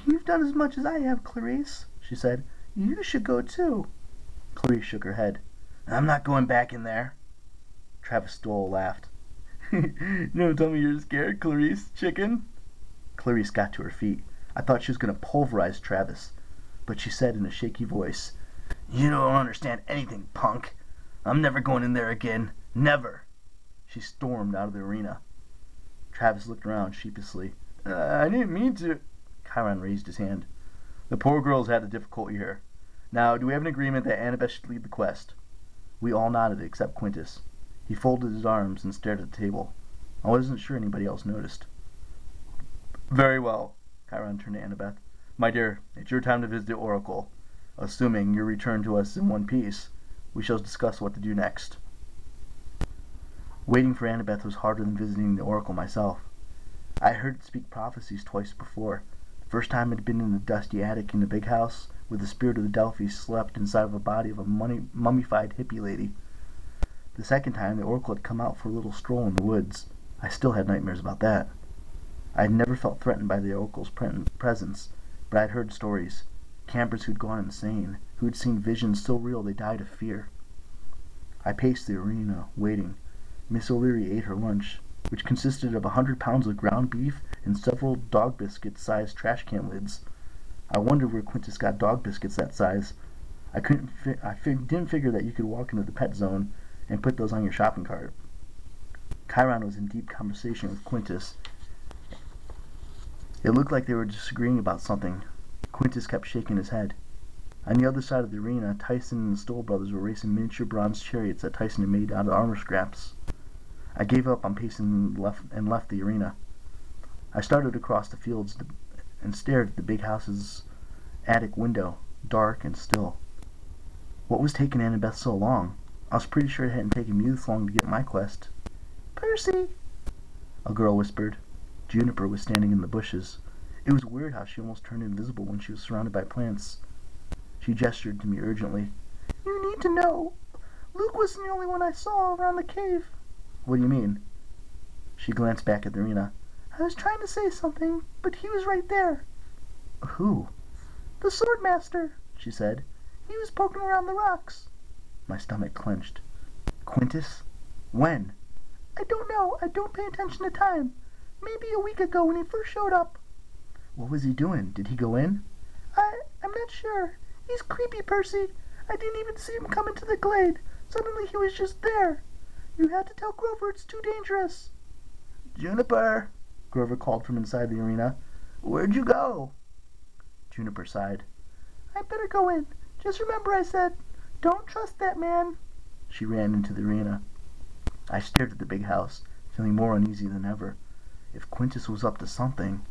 "You've done as much as I have, Clarice," she said. "You should go too." Clarice shook her head. "I'm not going back in there." Travis Stoll laughed. "Don't tell me you're scared, Clarice, chicken." Clarice got to her feet. I thought she was going to pulverize Travis, but she said in a shaky voice, "You don't understand anything, punk. I'm never going in there again. Never." She stormed out of the arena. Travis looked around sheepishly. "I didn't mean to." Chiron raised his hand. "The poor girl's had a difficulty here. Now, do we have an agreement that Annabeth should lead the quest?" We all nodded except Quintus. He folded his arms and stared at the table. I wasn't sure anybody else noticed. "Very well." Chiron turned to Annabeth. "My dear, it's your time to visit the Oracle. Assuming you return to us in one piece, we shall discuss what to do next." Waiting for Annabeth was harder than visiting the Oracle myself. I had heard it speak prophecies twice before. The first time it had been in the dusty attic in the big house, where the spirit of the Delphi slept inside of a body of a mummified hippie lady. The second time, the Oracle had come out for a little stroll in the woods. I still had nightmares about that. I had never felt threatened by the Oracle's presence, but I had heard stories. Campers who'd gone insane, who had seen visions so real they died of fear. I paced the arena, waiting. Miss O'Leary ate her lunch, which consisted of 100 pounds of ground beef and several dog biscuit-sized trash can lids. I wondered where Quintus got dog biscuits that size. I didn't figure that you could walk into the pet zone and put those on your shopping cart. Chiron was in deep conversation with Quintus. It looked like they were disagreeing about something. Quintus kept shaking his head. On the other side of the arena, Tyson and the Stoll brothers were racing miniature bronze chariots that Tyson had made out of armor scraps. I gave up on pacing and left the arena. I started across the fields and stared at the big house's attic window, dark and still. What was taking Annabeth so long? I was pretty sure it hadn't taken me this long to get my quest. "Percy!" a girl whispered. Juniper was standing in the bushes. It was weird how she almost turned invisible when she was surrounded by plants. She gestured to me urgently. "You need to know. Luke wasn't the only one I saw around the cave." "What do you mean?" She glanced back at the arena. "I was trying to say something, but he was right there." "Who?" "The Swordmaster," she said. "He was poking around the rocks." My stomach clenched. "Quintus? When?" "I don't know. I don't pay attention to time. Maybe a week ago when he first showed up." "What was he doing? Did he go in?" I'm not sure. He's creepy, Percy. I didn't even see him come into the glade. Suddenly he was just there. You had to tell Grover it's too dangerous." "Juniper," Grover called from inside the arena. "Where'd you go?" Juniper sighed. "I better go in. Just remember I said, don't trust that man." She ran into the arena. I stared at the big house, feeling more uneasy than ever. If Quintus was up to something,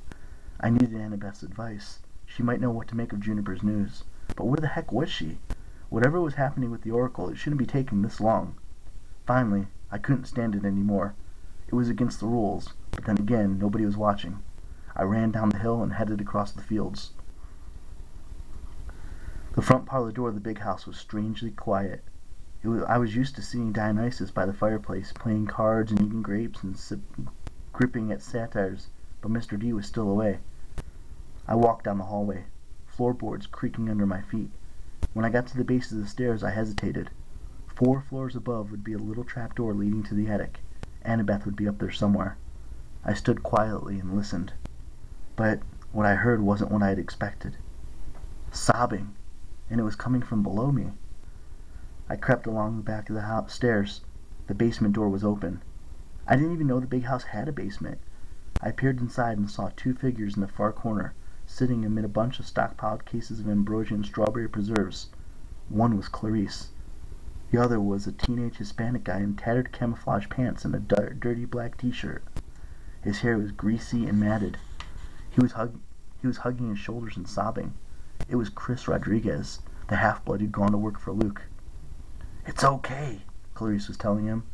I needed Annabeth's advice. She might know what to make of Juniper's news. But where the heck was she? Whatever was happening with the Oracle, it shouldn't be taking this long. Finally, I couldn't stand it anymore. It was against the rules, but then again, nobody was watching. I ran down the hill and headed across the fields. The front parlor door of the big house was strangely quiet. I was used to seeing Dionysus by the fireplace, playing cards and eating grapes and gripping at satires, but Mr. D was still away. I walked down the hallway, floorboards creaking under my feet. When I got to the base of the stairs, I hesitated. 4 floors above would be a little trapdoor leading to the attic. Annabeth would be up there somewhere. I stood quietly and listened. But what I heard wasn't what I had expected. Sobbing, and it was coming from below me. I crept along the back of the stairs. The basement door was open. I didn't even know the big house had a basement. I peered inside and saw 2 figures in the far corner, sitting amid a bunch of stockpiled cases of ambrosia and strawberry preserves. One was Clarice. The other was a teenage Hispanic guy in tattered camouflage pants and a dirty black t-shirt. His hair was greasy and matted. He was hugging his shoulders and sobbing. It was Chris Rodriguez, the half-blood who'd gone to work for Luke. "It's okay," Clarice was telling him.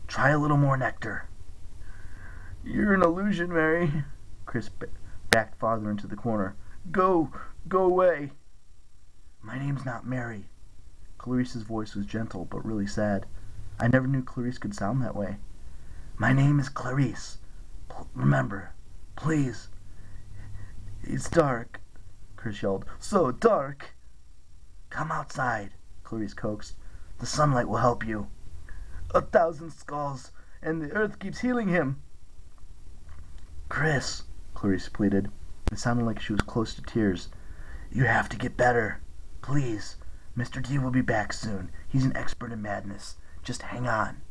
"Try a little more nectar." "You're an illusion, Mary." Chris backed farther into the corner. Go away." "My name's not Mary." Clarice's voice was gentle but really sad. I never knew Clarice could sound that way. "My name is Clarice. Remember, please. It's dark. Chris yelled. "So dark!" "Come outside," Clarice coaxed. "The sunlight will help you." "1,000 skulls, and the earth keeps healing him." "Chris," Clarice pleaded. It sounded like she was close to tears. "You have to get better. Please. Mr. D will be back soon. He's an expert in madness. Just hang on."